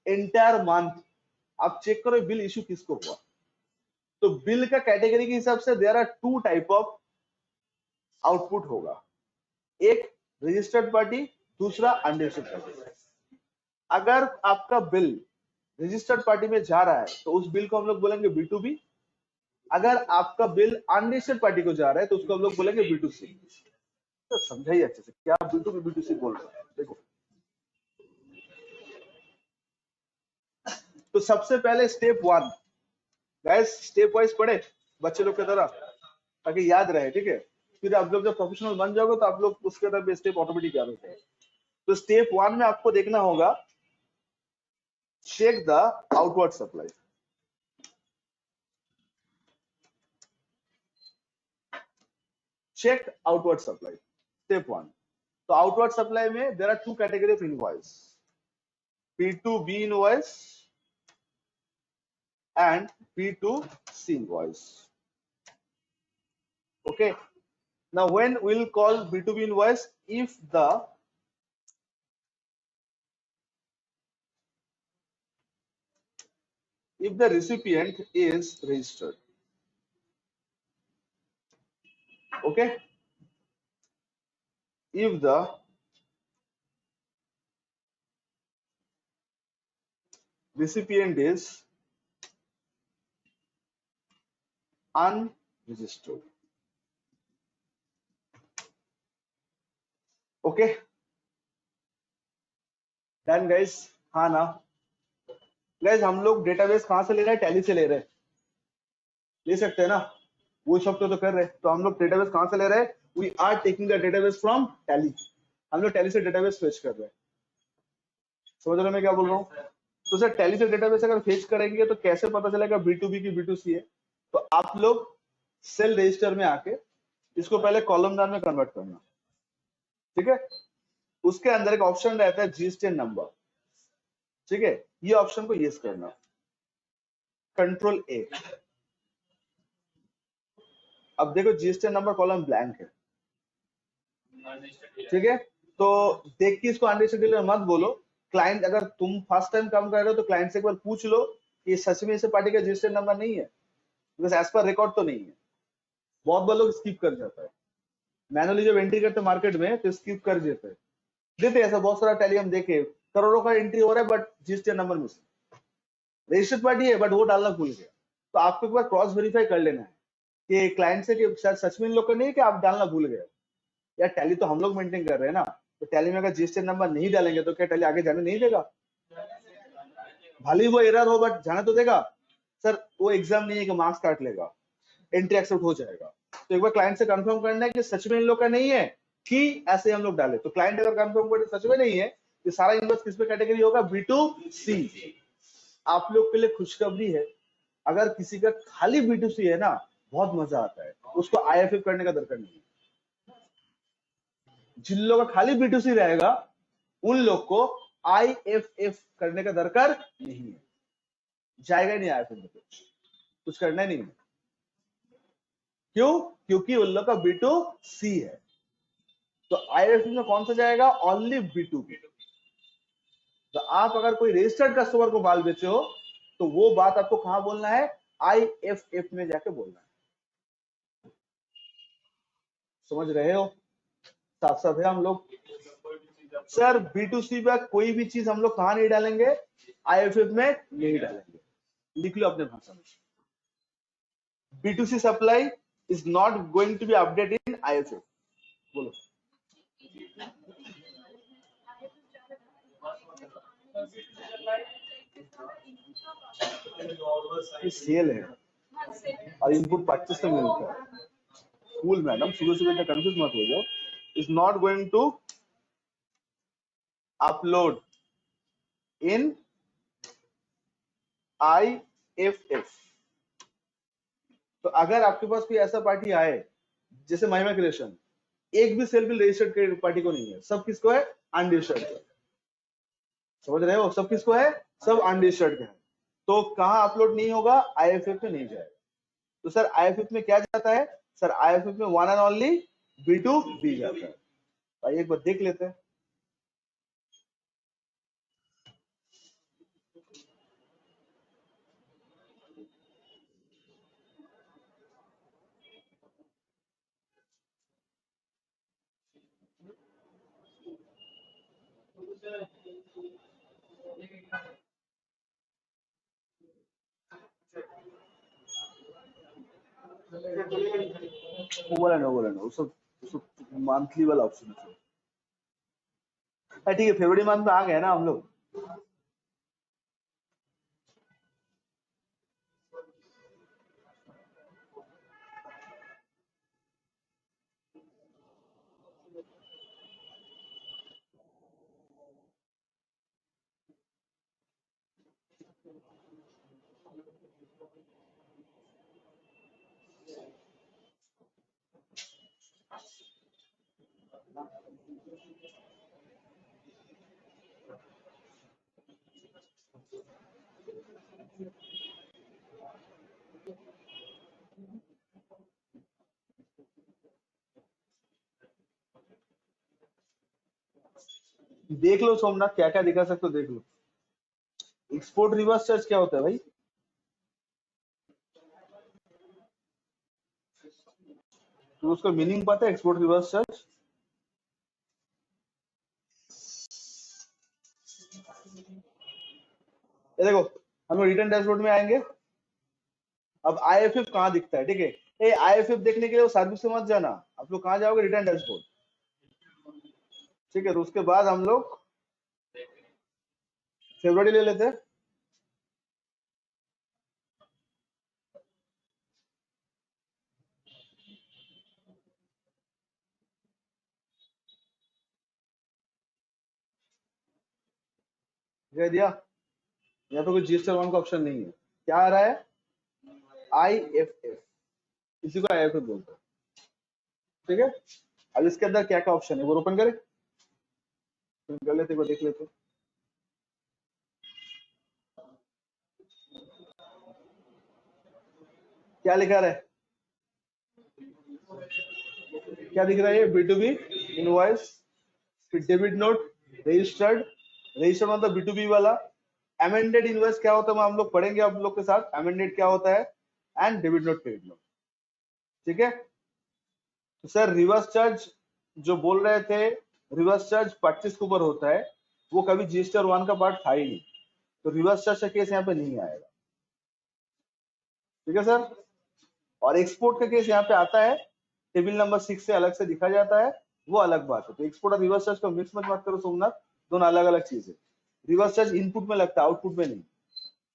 एंटायर मंथ, आप चेक करो बिल इशू किसको हुआ। तो बिल का कैटेगरी के हिसाब से there are 2 type of output होगा, एक रजिस्टर्ड पार्टी, दूसरा अनरजिस्टर्ड पार्टी। अगर आपका बिल रजिस्टर्ड पार्टी में जा रहा है तो उस बिल को हम लोग बोलेंगे B2B। अगर आपका बिल अनरजिस्टर्ड पार्टी को जा रहा है तो उसको हम लोग बोलेंगे B2C। तो समझाइए अच्छे से क्या B2B B2C बोल रहे हैं, देखो। तो सबसे पहले स्टेप 1 गाइस, स्टेप वाइज पढ़े बच्चे लोग की तरह ताकि याद रहे, ठीक है। फिर आप लोग जब प्रोफेशनल बन जाओगे तो आप लोग उसके तरफ स्टेप ऑटोमेटिक याद होते हैं। तो स्टेप 1 में आपको देखना होगा check the outward supply. Check outward supply, step 1। तो आउटवर्ड सप्लाई में there are 2 category of invoice, P2B invoice and P2C invoice. Okay. Now when we'll call B2B invoice if the recipient is registered. Okay. If the recipient is unregistered. Okay. Done guys? हाँ ना guys? हम लोग database कहाँ से ले रहे हैं? Tally से ले रहे हैं, ले सकते हैं ना? वो सब तो कर रहे हैं। तो हम लोग डेटाबेस कहाँ से ले रहे हैं? We are taking the database from Tally. हम लोग टैली से डेटाबेस फेच कर रहे हैं। समझ रहे हो मैं क्या बोल रहा हूँ? तो सर टैली से डेटाबेस अगर फेच करेंगे तो कैसे पता चलेगा B2B की B2C है? तो आप लोग सेल रजिस्टर में आके इसको पहले कॉलमनार में कन्वर्ट करना, ठीक है? उसके अंदर एक ऑप्शन रहता है GSTN नंबर, ठीक है? ये ऑप्शन को यस करना, कंट्रोल A। अब देखो GSTN नंबर कॉलम ब्लैंक है, ठीक है? तो देख के इसको अनरजिस्टर्ड डीलर मत बोलो। क्लाइंट, अगर तुम फर्स्ट टाइम काम कर रहे हो तो क्लाइंट से एक बार पूछ लो कि सच में इसे पार्टी का GSTN नंबर नहीं है, बिकॉज एज पर रिकॉर्ड तो नहीं है। बहुत बार लोग स्किप कर जाता है, मैनुअली जब एंट्री करते मार्केट में तो स्किप कर देते ऐसा बहुत सारा टैली हम देखे, करोड़ों का एंट्री हो रहा है but GSTN number missing, registered party है बट वो डालना भूल गया। तो आपको एक बार क्रॉस वेरीफाई कर लेना है कि क्लाइंट से कि शायद सच में इन लोग का नहीं है कि आप डालना भूल गए। यार टैली तो हम लोग मेंटेन कर रहे हैं ना, तो टैली में अगर GSTN नंबर नहीं डालेंगे तो क्या टैली आगे जाने नहीं देगा? भले ही वो एरर हो बट जाने तो देगा। सर वो एग्जाम नहीं है कि मार्क्स काट लेगा, एंट्री एक्सेप्ट हो जाएगा। तो एक बार क्लाइंट से कंफर्म करना है कि सच में इन लोग का नहीं है कि ऐसे हम लोग डाले। तो क्लाइंट अगर कंफर्म करे सच में नहीं है तो सारा इन्वेस्ट किस पे कैटेगरी होगा? B2C। आप लोग के लिए खुशखबरी है, अगर किसी का खाली B2C है ना, बहुत मजा आता है, उसको IFF करने का दरकार नहीं है। जिन लोगों का खाली B2C रहेगा उन लोग को IFF करने का दरकार नहीं है, जाएगा ही नहीं IFF में, कुछ करना ही नहीं है। क्यों? क्योंकि उन लोग का B2C है। तो IFF में कौन सा जाएगा? Only B2B। तो आप अगर कोई रजिस्टर्ड कस्टमर को माल बेचे हो तो वो बात आपको कहां बोलना है? IFF में जाके बोलना है। समझ रहे हो? साफ साफ है हम लोग। सर B2C पे कोई भी चीज हम लोग कहां नहीं डालेंगे? IFF में नहीं डालेंगे। लिख लो अपने भाषा में, B2C supply is not going to be updated in IFF। बोलो। ये सेल है और इनपुट 25 से मिलता है। कूल मैडम, सुबह सुबह इतना कंफ्यूज मत हो जाओ। Is not going to upload in IFF। तो अगर आपके पास कोई ऐसा पार्टी आए जैसे महिमा क्रिएशन, एक भी सेल बिल रजिस्टर्ड पार्टी को नहीं है, सब किसको है? अनरजिस्टर्ड। समझ रहे हो? सब किसको है? सब अनरजिस्टर्ड है। तो कहां अपलोड नहीं होगा? IFF में नहीं जाएगा। तो सर IFF में क्या जाता है? सर IFF में वन एंड ओनली B2B जाता है। भाई एक बार देख लेते हैं। वो वाला ना, वो वाला ना, उसको मंथली वाला ऑप्शन है। ठीक है, फरवरी मंथ में आ गए ना हम लोग। देख लो सोमनाथ, क्या क्या दिखा सकते हो देख लो। एक्सपोर्ट रिवर्स चार्ज क्या होता है भाई? तो उसका मीनिंग पता है एक्सपोर्ट रिवर्स चार्ज? ये देखो, हम लोग रिटर्न डैशबोर्ड में आएंगे। अब IFF कहाँ दिखता है? ठीक है, ये IFF देखने के लिए वो सर्विस से मत जाना, आप लोग कहाँ जाओगे? Return dashboard. ठीक है, तो उसके बाद हम लोग फरवरी ले लेते हैं। कह दिया, यहाँ पे कोई GST 1 का ऑप्शन नहीं है। क्या आ रहा है? IFF, इसी को IFF बोलते हैं। ठीक है, अब इसके अंदर क्या क्या ऑप्शन है वो ओपन करें, कर लेते हैं, देख लेते हैं। क्या लिखा रहा है, क्या दिख रहा है? B2B इनवॉइस, फिर डेबिट नोट, रजिस्टर्ड, रजिस्टर्ड मतलब B2B वाला। अमेंडेड इनवॉइस क्या होता है हम लोग पढ़ेंगे आप लोग के साथ, अमेंडेड क्या होता है, and debit note, credit note. ठीक है, तो सर रिवर्स चार्ज जो बोल रहे थे, रिवर्स चार्ज 25 के ऊपर होता है, वो कभी GST 1 का पार्ट था ही नहीं, तो रिवर्स चार्ज का केस यहाँ पे नहीं आएगा। ठीक है सर, और एक्सपोर्ट का केस यहाँ पे आता है, टेबल नंबर 6 से अलग से दिखा जाता है, वो अलग बात है। तो एक्सपोर्ट और रिवर्स चार्ज का मिक्स मत करो सोमनाथ, दोनों अलग अलग चीज है। रिवर्स चार्ज इनपुट में लगता है, आउटपुट में नहीं।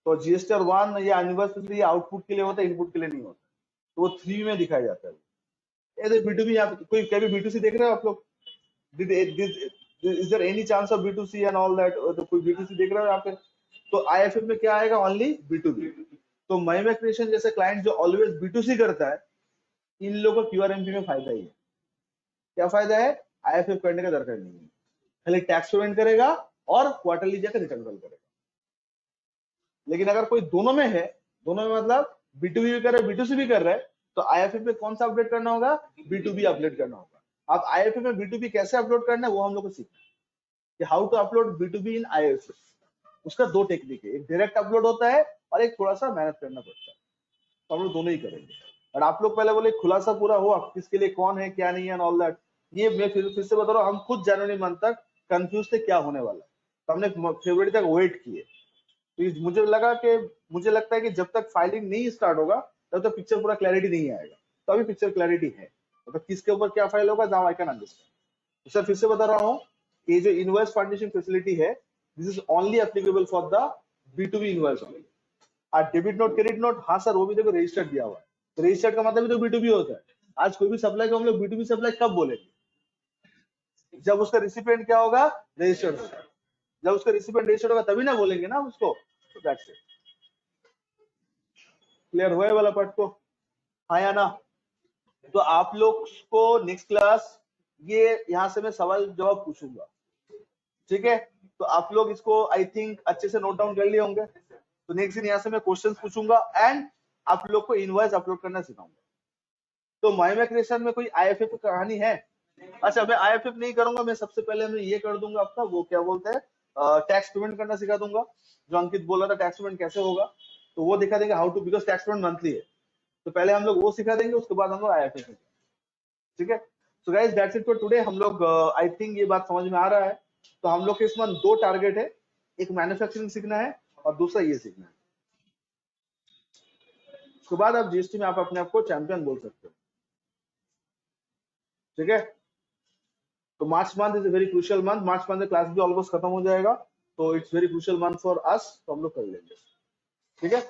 तो GST 1 या एनिवर्सरी आउटपुट के लिए होता है, इनपुट के लिए नहीं होता, तो वो 3 में दिखाया जाता है। B2B, यहाँ पे कोई कभी B2C देख रहे हो आप लोग? Is there any chance of B2C and all that? तो कोई B2C देख रहा है यहाँ पे? तो IFF में क्या आएगा? Only B2B। तो महिमा क्रिएशन जैसे क्लाइंट जो ऑलवेज B2C करता है, इन लोगों को QRMP में फायदा ही है। क्या फायदा है? IFF करने का दरकार नहीं है, खाली टैक्स पेमेंट करेगा और क्वार्टरली जाकर रिटर्न फाइल करेगा। लेकिन अगर कोई दोनों में है, दोनों में मतलब B2B भी कर रहा है, B2C भी कर रहा है, तो IFF में कौन सा अपडेट करना होगा? B2B अपडेट करना होगा। अब IFF में B2B कैसे अपलोड करना है वो हम लोग को सीखना है, कि how to upload B2B in IFF। उसका दो टेक्निक है, एक डायरेक्ट अपलोड होता है और एक थोड़ा सा मेहनत करना पड़ता है, तो हम लोग दोनों ही करेंगे। और आप लोग पहले बोले खुलासा पूरा हुआ किसके लिए कौन है क्या नहीं है ऑल दैट, ये मैं फिर से बता रहा हूँ, हम खुद जनवरी मंथ तक कंफ्यूज थे क्या होने वाला, तो हमने फरवरी तक वेट किए। तो मुझे लगता है कि जब तक फाइलिंग नहीं स्टार्ट होगा तब तक पिक्चर पूरा क्लैरिटी नहीं आएगा। तो अभी पिक्चर क्लैरिटी है, तो किसके ऊपर क्या फाइल होगा, now I can understand. Sir फिर से बता रहा हूँ कि जो इनवॉइस फंडिंग फैसिलिटी है, this is only applicable for the B2B invoice only. और डेबिट नोट, क्रेडिट नोट, हाँ सर वो भी देखो रजिस्टर्ड दिया हुआ है, तो रजिस्टर्ड का मतलब भी तो B2B होता है। आज कोई भी सप्लाई को हम लोग B2B सप्लाई कब बोलेंगे? जब उसका रिसिपिएंट क्या होगा? रजिस्टर्ड। जब उसका रिसिपिएंट रजिस्टर्ड होगा तभी ना बोलेंगे ना उसको। तो दैट्स इट। क्लियर हुआ वाला पार्ट को? हाँ या ना? तो आप लोग को नेक्स्ट क्लास ये यहाँ से मैं सवाल जवाब पूछूंगा, ठीक है? तो आप लोग इसको आई थिंक अच्छे से नोट डाउन कर लिए होंगे। तो नेक्स्ट दिन यहाँ से मैं क्वेश्चंस पूछूंगा एंड आप लोग को इनवॉइस अपलोड करना सिखाऊंगा। तो महिमा क्रिएशन में कोई IFF की कहानी है? अच्छा, मैं IFF नहीं करूंगा, मैं सबसे पहले मैं ये कर दूंगा आपका वो क्या बोलते हैं, टैक्स पेमेंट करना सिखा दूंगा। जो अंकित बोल रहा था टैक्स पेमेंट कैसे होगा, तो वो दिखा देंगे how to, because tax payment monthly है, तो पहले हम लोग वो सिखा देंगे, उसके बाद हम लोग IFF। ठीक है, so guys that's it for today. हम लोग आई थिंक ये बात समझ में आ रहा है। तो हम लोग के इस मंथ 2 टारगेट है, एक मैन्युफैक्चरिंग सीखना है और दूसरा ये सीखना है। उसके बाद आप GST में आप अपने आप को चैंपियन बोल सकते हो। ठीक है, तो March month is a very crucial month. March month में क्लास भी ऑलमोस्ट खत्म हो जाएगा, तो it's very crucial month for us, तो हम लोग कर लेंगे। ठीक है।